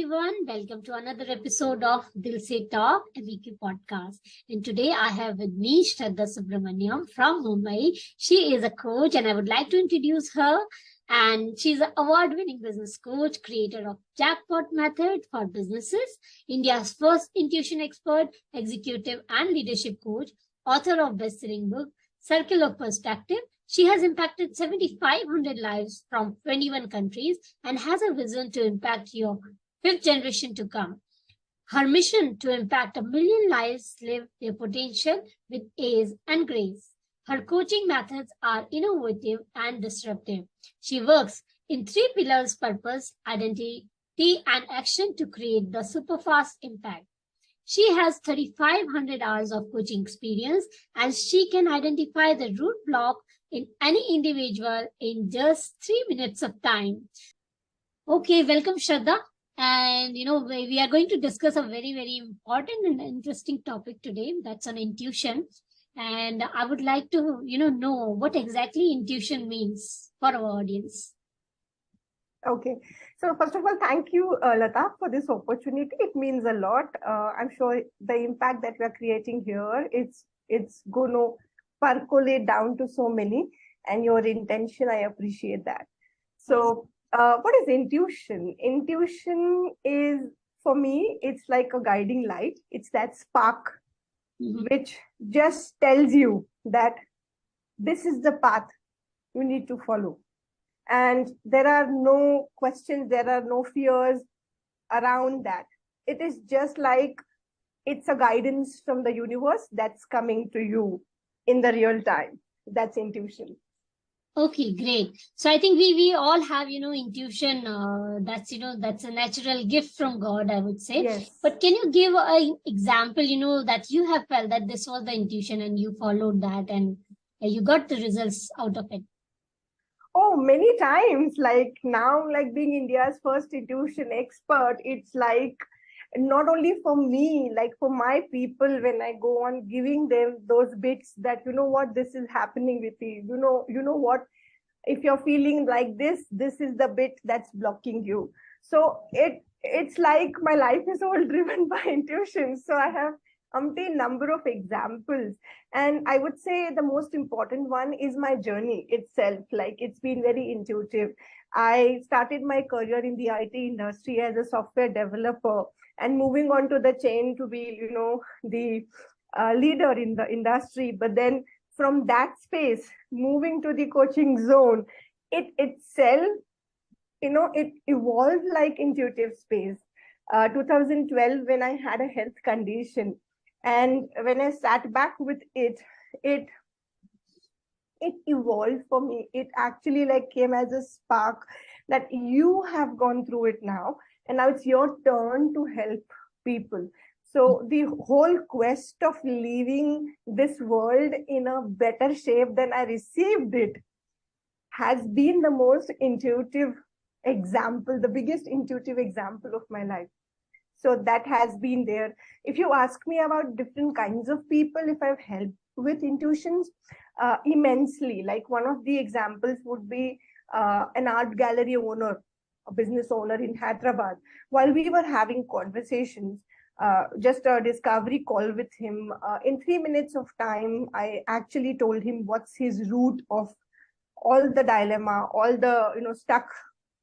everyone. Welcome to another episode of Dil Se Talk, a weekly podcast. And today I have with me Shraddha Subramanian from Mumbai. She is a coach and I would like to introduce her. And she's an award-winning business coach, creator of Jackpot Method for Businesses, India's first intuition expert, executive and leadership coach, author of best-selling book, Circle of Perspective. She has impacted 7,500 lives from 21 countries and has a vision to impact your fifth generation to come. Her mission to impact 1 million lives live their potential with ease and grace. Her coaching methods are innovative and disruptive. She works in 3 pillars: purpose, identity, and action to create the superfast impact. She has 3,500 hours of coaching experience and she can identify the root block in any individual in just 3 minutes of time. Okay, welcome Shraddha. And we are going to discuss a very, very important and interesting topic today. That's on intuition. And I would like to, know what exactly intuition means for our audience. Okay. So first of all, thank you, Lata, for this opportunity. It means a lot. I'm sure the impact that we are creating here, it's going to percolate down to so many, and your intention, I appreciate that. So what is intuition? Intuition is, for me, it's like a guiding light. It's that spark which just tells you that this is the path you need to follow. And there are no questions, there are no fears around that. It is just like it's a guidance from the universe that's coming to you in the real time. That's intuition. Okay, great. So I think we all have, intuition. That's a natural gift from God, I would say. Yes. But can you give an example, that you have felt that this was the intuition and you followed that and you got the results out of it? Oh, many times. Like now, like being India's first intuition expert, it's like not only for me, like for my people, when I go on giving them those bits that, what, this is happening with you, you know what, if you're feeling like this is the bit that's blocking you. So it's like my life is all driven by intuition. So I have umpteen number of examples, and I would say the most important one is my journey itself. Like it's been very intuitive. I started my career in the IT industry as a software developer, and moving on to the chain to be, the leader in the industry. But then from that space, moving to the coaching zone, it itself, it evolved like intuitive space. 2012, when I had a health condition, and when I sat back with it evolved for me. It actually like came as a spark that you have gone through it now, and now it's your turn to help people. So the whole quest of leaving this world in a better shape than I received it has been the most intuitive example, the biggest intuitive example of my life. So that has been there. If you ask me about different kinds of people, if I've helped with intuitions, immensely. Like one of the examples would be an art gallery owner, a business owner in Hyderabad. While we were having conversations, just a discovery call with him, in 3 minutes of time, I actually told him what's his root of all the dilemma, all the stuck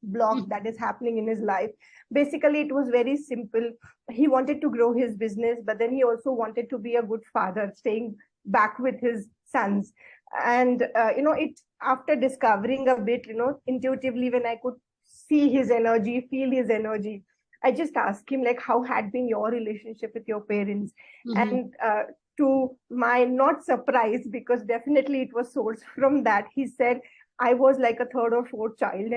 block that is happening in his life. Basically, it was very simple. He wanted to grow his business, but then he also wanted to be a good father, staying back with his sons. And it, after discovering a bit, intuitively, when I could see his energy, feel his energy, I just asked him, like, how had been your relationship with your parents? And to my not surprise, because definitely it was sourced from that, he said, I was like a third or fourth child,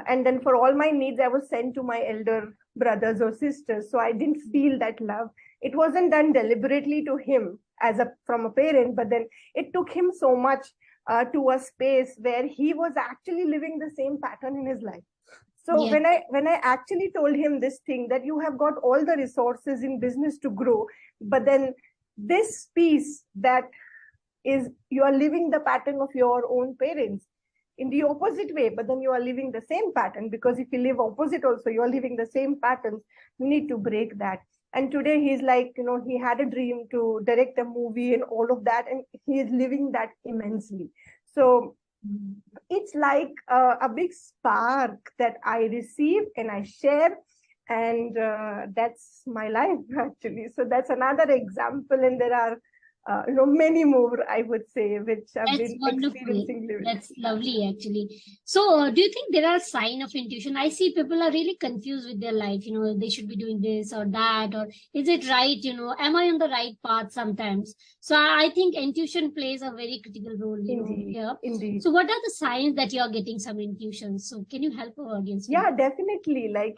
and then for all my needs, I was sent to my elder brothers or sisters. So I didn't feel that love. It wasn't done deliberately to him from a parent, but then it took him so much to a space where he was actually living the same pattern in his life. So yeah. when I actually told him this thing, that you have got all the resources in business to grow, but then this piece that is, you are living the pattern of your own parents, in the opposite way, but then you are living the same pattern, because if you live opposite also, you are living the same patterns. You need to break that. And today he's like, he had a dream to direct a movie and all of that, and he is living that immensely. So it's like a big spark that I receive and I share, and that's my life actually. So that's another example, and there are many more, I would say, which I've That's been wonderful. experiencing living. That's lovely, actually. So, do you think there are signs of intuition? I see people are really confused with their life. They should be doing this or that, or is it right? Am I on the right path sometimes? So, I think intuition plays a very critical role, Indeed, here. indeed. So, what are the signs that you're getting some intuition? So, can you help our audience? Yeah, definitely. Like,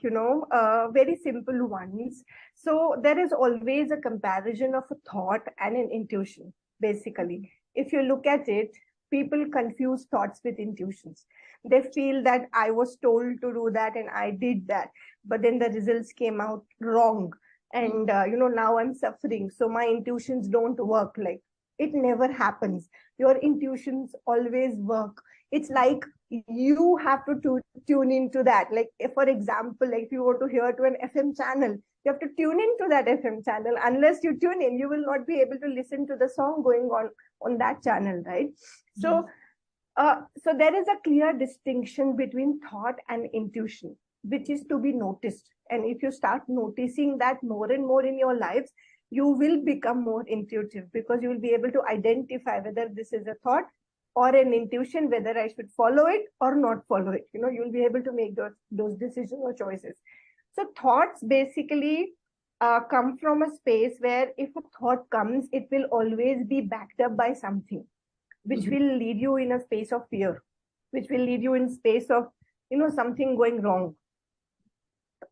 very simple ones. So there is always a comparison of a thought and an intuition, basically. If you look at it, people confuse thoughts with intuitions. They feel that I was told to do that and I did that, but then the results came out wrong. And, now I'm suffering. So my intuitions don't work. Like, it never happens. Your intuitions always work. It's like you have to tune into that. Like, if, for example, like if you were to hear to an FM channel, you have to tune into that FM channel. Unless you tune in, you will not be able to listen to the song going on that channel, right? So so there is a clear distinction between thought and intuition, which is to be noticed. And if you start noticing that more and more in your lives, you will become more intuitive, because you will be able to identify whether this is a thought or an intuition, whether I should follow it or not follow it. You'll be able to make those decisions or choices. So thoughts basically come from a space where if a thought comes, it will always be backed up by something, which will lead you in a space of fear, which will lead you in space of, something going wrong.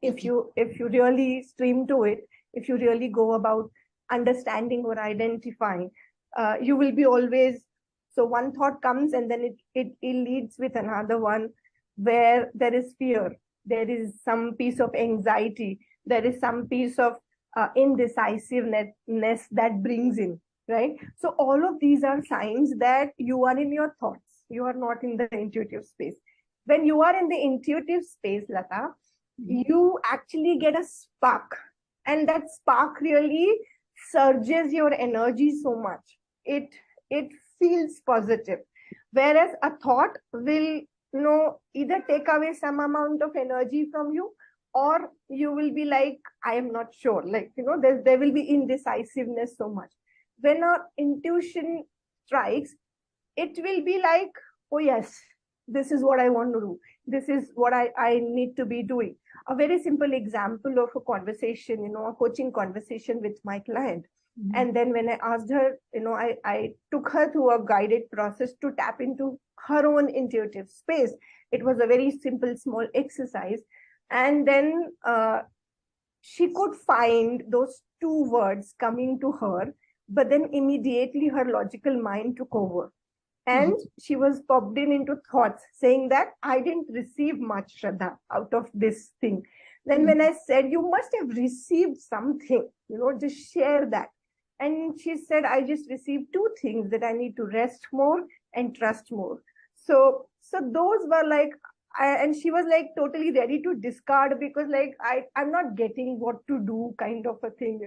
If you really stream to it, if you really go about understanding or identifying, you will be always, so one thought comes and then it leads with another one, where there is fear, there is some piece of anxiety, there is some piece of indecisiveness that brings in, right? So all of these are signs that you are in your thoughts, you are not in the intuitive space. When you are in the intuitive space, Lata, you actually get a spark, and that spark really surges your energy so much. It feels positive, whereas a thought will either take away some amount of energy from you, or you will be like, I am not sure, like there will be indecisiveness so much. When our intuition strikes, it will be like, oh yes, this is what I want to do, this is what I need to be doing. A very simple example of a conversation, a coaching conversation with my client. And then when I asked her, I took her through a guided process to tap into her own intuitive space. It was a very simple, small exercise. And then she could find those two words coming to her, but then immediately her logical mind took over. And she was popped into thoughts saying that I didn't receive much, Shraddha, out of this thing. Then when I said, you must have received something, just share that. And she said, I just received two things, that I need to rest more and trust more. So those were like, and she was like totally ready to discard, because like, I'm not getting what to do, kind of a thing,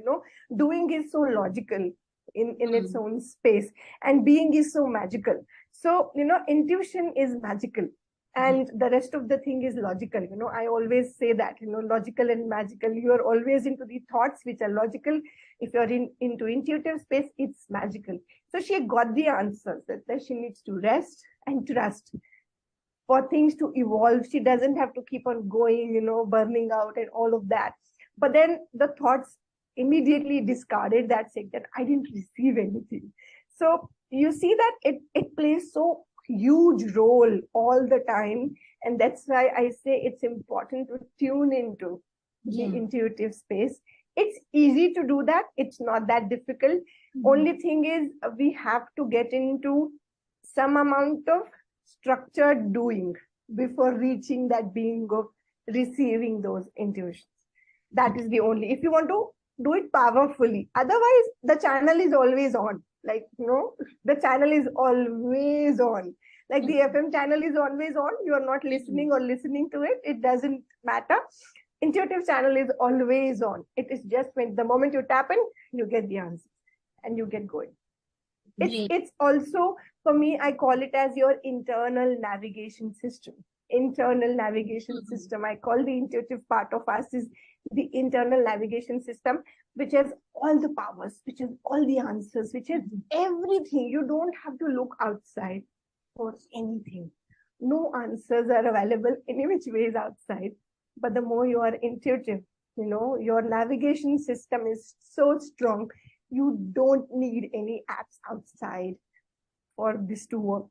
doing is so logical in its own space, and being is so magical. So, intuition is magical, and the rest of the thing is logical. I always say that, logical and magical. You are always into the thoughts which are logical. If you're into intuitive space, it's magical. So she got the answers, that she needs to rest and trust for things to evolve. She doesn't have to keep on going, burning out and all of that. But then the thoughts immediately discarded that, saying that I didn't receive anything. So you see that it plays so huge role all the time. And that's why I say it's important to tune into the intuitive space. It's easy to do that. It's not that difficult. Only thing is, we have to get into some amount of structured doing before reaching that being of receiving those intuitions. That is the only, if you want to do it powerfully. Otherwise, the channel is always on. Like, the channel is always on. Like the FM channel is always on. You are not listening or listening to it. It doesn't matter. Intuitive channel is always on. It is just when the moment you tap in, you get the answer and you get going. It's also, for me, I call it as your internal navigation system. Internal navigation system. I call the intuitive part of us is the internal navigation system, which has all the powers, which has all the answers, which has everything. You don't have to look outside for anything. No answers are available any which ways outside. But the more you are intuitive, your navigation system is so strong. You don't need any apps outside for this to work.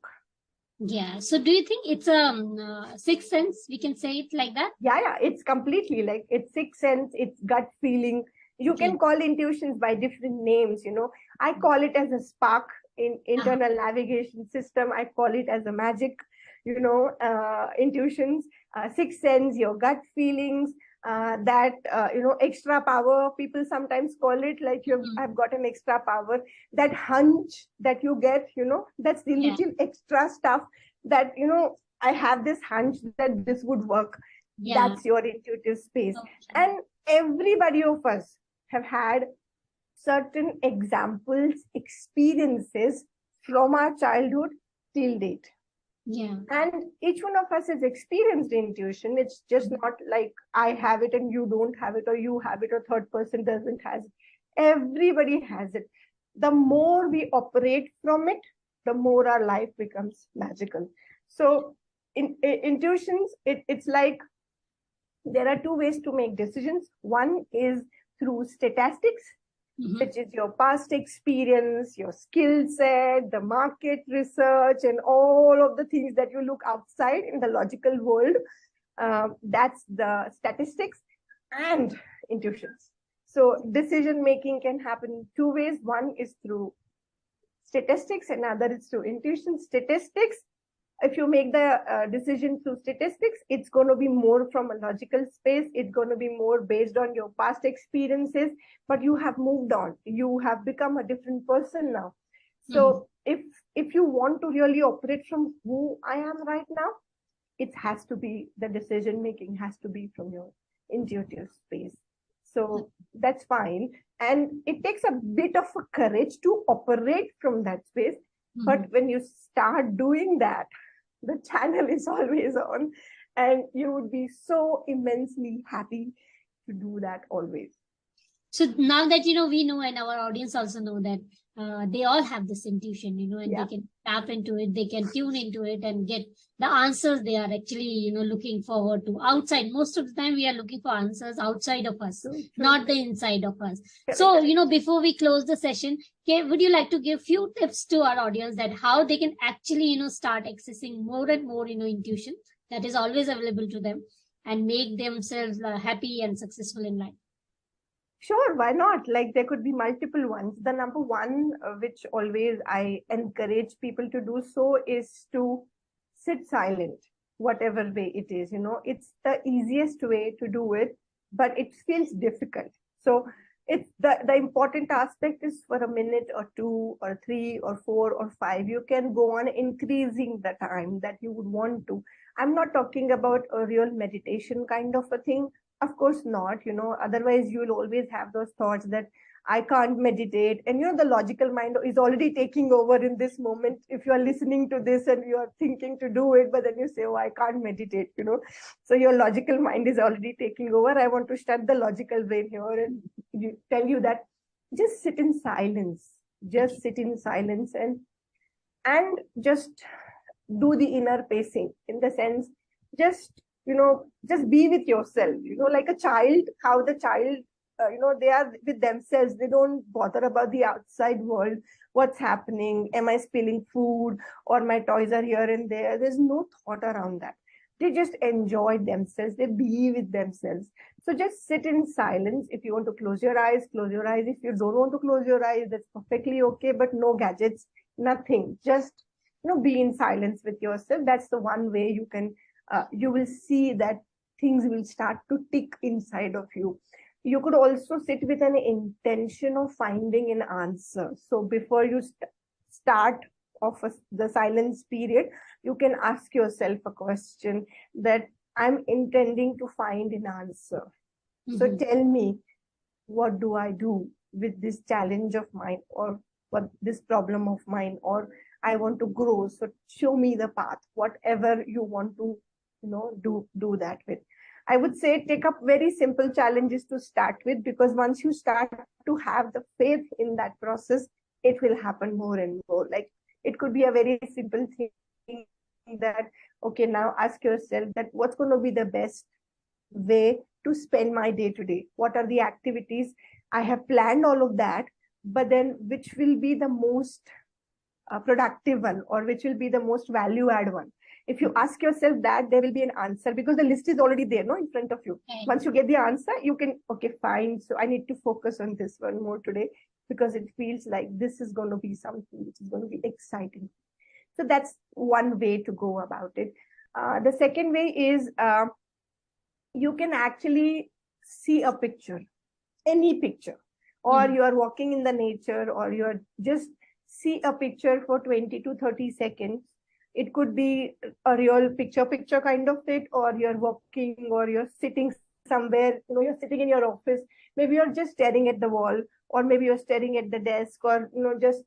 Yeah. So do you think it's a sixth sense? We can say it like that? Yeah. It's completely like it's sixth sense, it's gut feeling. You can call intuitions by different names, I call it as a spark in internal navigation system. I call it as a magic, intuitions, sixth sense, your gut feelings, extra power. People sometimes call it like I've got an extra power. That hunch that you get, that's the little extra stuff that, I have this hunch that this would work. That's your intuitive space. And everybody of us have had certain examples, experiences from our childhood till date. And each one of us has experienced intuition. It's just not like I have it and you don't have it, or you have it or third person doesn't have it. Everybody has it. The more we operate from it, the more our life becomes magical. So intuitions, it's like there are two ways to make decisions. One is through statistics, which is your past experience, your skill set, the market research, and all of the things that you look outside in the logical world. That's the statistics and intuitions. So decision making can happen in two ways. One is through statistics, and another is through intuition. Statistics, if you make the decision through statistics, it's going to be more from a logical space. It's going to be more based on your past experiences, but you have moved on. You have become a different person now. So if you want to really operate from who I am right now, it has to be, the decision making has to be from your intuitive space. So that's fine. And it takes a bit of a courage to operate from that space. But when you start doing that, the channel is always on, and you would be so immensely happy to do that always. So now that, we know, and our audience also know that they all have this intuition, and they can tap into it, they can tune into it and get the answers they are actually, looking forward to outside. Most of the time we are looking for answers outside of us, not the inside of us. So, before we close the session, would you like to give few tips to our audience that how they can actually, start accessing more and more, intuition that is always available to them and make themselves happy and successful in life? Sure, why not? Like there could be multiple ones. The number one, which always I encourage people to do so, is to sit silent, whatever way it is. It's the easiest way to do it, but it feels difficult. So it's the important aspect is for a minute or two or three or four or five. You can go on increasing the time that you would want to. I'm not talking about a real meditation kind of a thing. Of course not, otherwise you'll always have those thoughts that I can't meditate. And, the logical mind is already taking over in this moment. If you are listening to this and you are thinking to do it, but then you say, oh, I can't meditate, So your logical mind is already taking over. I want to shut the logical brain here and tell you that just sit in silence. Just sit in silence and just do the inner pacing, in the sense, just be with yourself, like a child, how the child, they are with themselves. They don't bother about the outside world. What's happening? Am I spilling food? Or my toys are here and there. There's no thought around that. They just enjoy themselves. They be with themselves. So just sit in silence. If you want to close your eyes, close your eyes. If you don't want to close your eyes, that's perfectly okay, but no gadgets, nothing. Just, be in silence with yourself. That's the one way you can you will see that things will start to tick inside of you. You could also sit with an intention of finding an answer. So before you start the silence period, you can ask yourself a question that I'm intending to find an answer. So tell me, what do I do with this challenge of mine, or what this problem of mine, or I want to grow. So show me the path, whatever you want to, do that with. I would say take up very simple challenges to start with, because once you start to have the faith in that process, it will happen more and more. Like it could be a very simple thing that, okay, now ask yourself that what's going to be the best way to spend my day to day? What are the activities? I have planned all of that, but then which will be the most productive one, or which will be the most value add one? If you ask yourself that, there will be an answer, because the list is already there, no, in front of you. Right. Once you get the answer, you can, okay, fine. So I need to focus on this one more today, because it feels like this is going to be something which is going to be exciting. So that's one way to go about it. The second way is you can actually see a picture, any picture, or you are walking in the nature, or you're just see a picture for 20 to 30 seconds. It could be a real picture kind of it, or you're walking, or you're sitting somewhere, you're sitting in your office. Maybe you're just staring at the wall, or maybe you're staring at the desk, or, just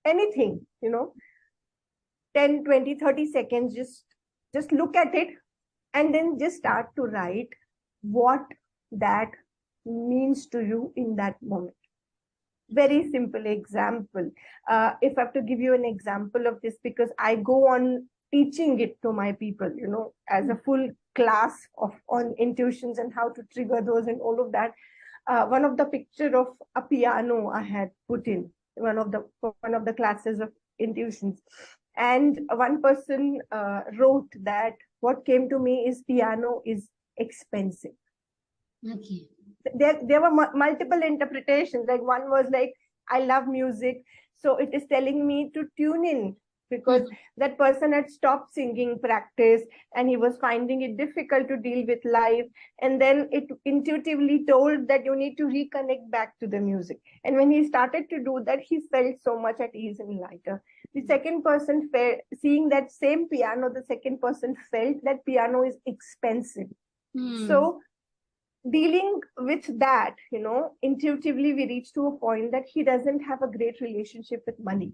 anything, 10, 20, 30 seconds, just look at it, and then just start to write what that means to you in that moment. Very simple example. If I have to give you an example of this, because I go on teaching it to my people, as a full class on intuitions and how to trigger those and all of that. One of the picture of a piano I had put in one of the classes of intuitions, and one person wrote that what came to me is piano is expensive. Okay. There were multiple interpretations. Like one was like, I love music, so it is telling me to tune in, because that person had stopped singing practice and he was finding it difficult to deal with life. And then it intuitively told that you need to reconnect back to the music. And when he started to do that, he felt so much at ease and lighter. The second person seeing that same piano, the second person felt that piano is expensive. So dealing with that, intuitively we reach to a point that he doesn't have a great relationship with money.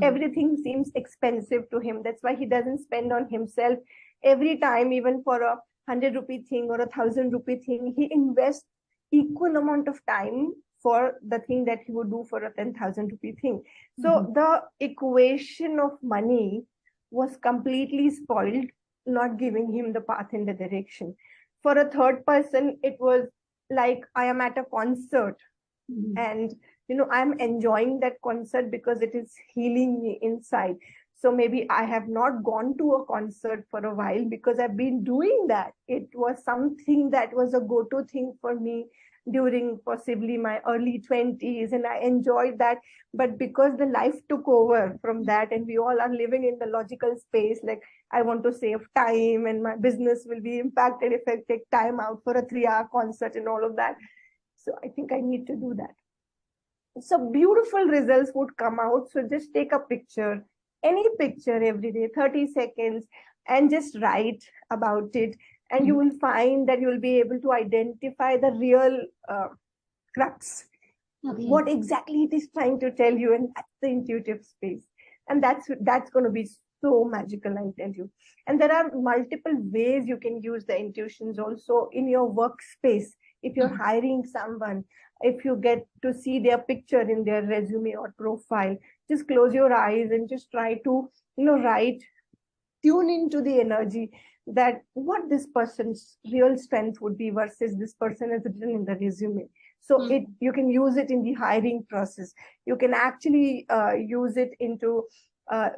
Everything seems expensive to him. That's why he doesn't spend on himself. Every time, even for a 100 rupee thing or a 1,000 rupee thing, he invests equal amount of time for the thing that he would do for a 10,000 rupee thing. So the equation of money was completely spoiled, not giving him the path and the direction. For a third person, it was like, I am at a concert and, I'm enjoying that concert because it is healing me inside. So maybe I have not gone to a concert for a while because I've been doing that. It was something that was a go-to thing for me during possibly my early 20s, and I enjoyed that. But because the life took over from that, and we all are living in the logical space, like I want to save time and my business will be impacted if I take time out for a 3-hour concert and all of that. So I think I need to do that. So beautiful results would come out. So just take a picture, any picture every day, 30 seconds, and just write about it. And you will find that you will be able to identify the real crux, what exactly it is trying to tell you, and that's the intuitive space. And that's going to be so magical, I tell you. And there are multiple ways you can use the intuitions also in your workspace. If you're hiring someone, if you get to see their picture in their resume or profile, just close your eyes and just try to, write, tune into the energy that what this person's real strength would be versus this person has written in the resume. So you can use it in the hiring process. You can actually use it into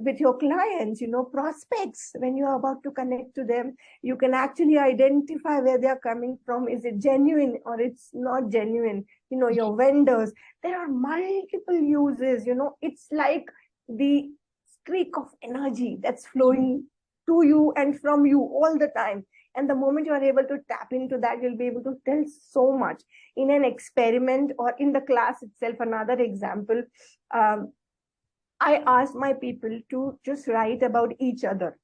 with your clients, prospects. When you are about to connect to them, you can actually identify where they are coming from. Is it genuine or it's not genuine? Your vendors, there are multiple uses. It's like the streak of energy that's flowing to you and from you all the time. And the moment you are able to tap into that, you'll be able to tell so much. In an experiment or in the class itself, another example, I asked my people to just write about each other,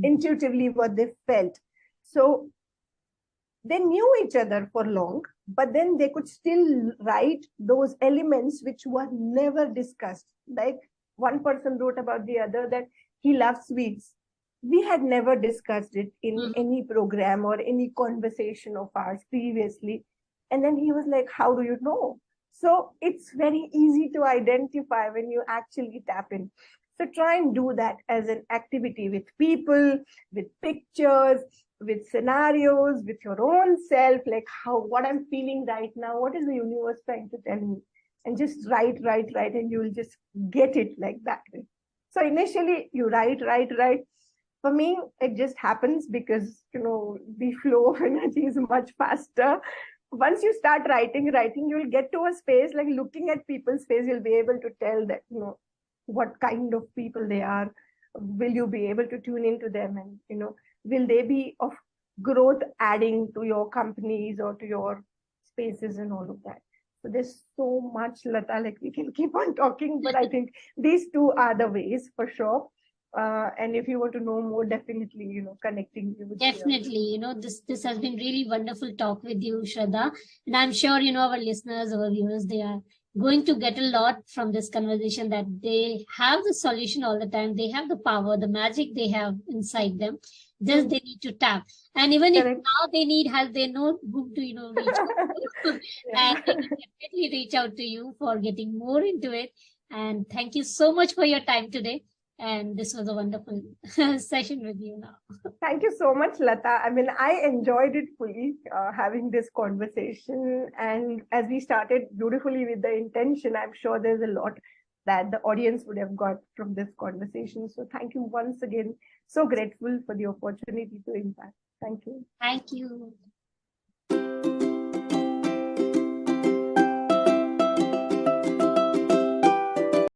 intuitively what they felt. So they knew each other for long, but then they could still write those elements which were never discussed. Like one person wrote about the other that he loves sweets. We had never discussed it in any program or any conversation of ours previously. And then he was like, how do you know? So it's very easy to identify when you actually tap in. So try and do that as an activity with people, with pictures, with scenarios, with your own self, like what I'm feeling right now, what is the universe trying to tell me? And just write, and you will just get it like that way. So initially you write. For me, it just happens because, the flow of energy is much faster. Once you start writing, you will get to a space like looking at people's face, you'll be able to tell that, what kind of people they are. Will you be able to tune into them? And, will they be of growth adding to your companies or to your spaces and all of that? So there's so much, Lata, like we can keep on talking, but I think these two are the ways for sure. And if you want to know more, definitely, connecting you with Definitely, this has been really wonderful talk with you, Shraddha. And I'm sure, our listeners, our viewers, they are going to get a lot from this conversation, that they have the solution all the time. They have the power, the magic they have inside them. Just they need to tap. And even if now they need help, they know whom to, reach out to. And they can definitely reach out to you for getting more into it. And thank you so much for your time today. And this was a wonderful session with you now. Thank you so much, Lata. I mean, I enjoyed it fully, having this conversation. And as we started beautifully with the intention, I'm sure there's a lot that the audience would have got from this conversation. So thank you once again. So grateful for the opportunity to impact. Thank you. Thank you.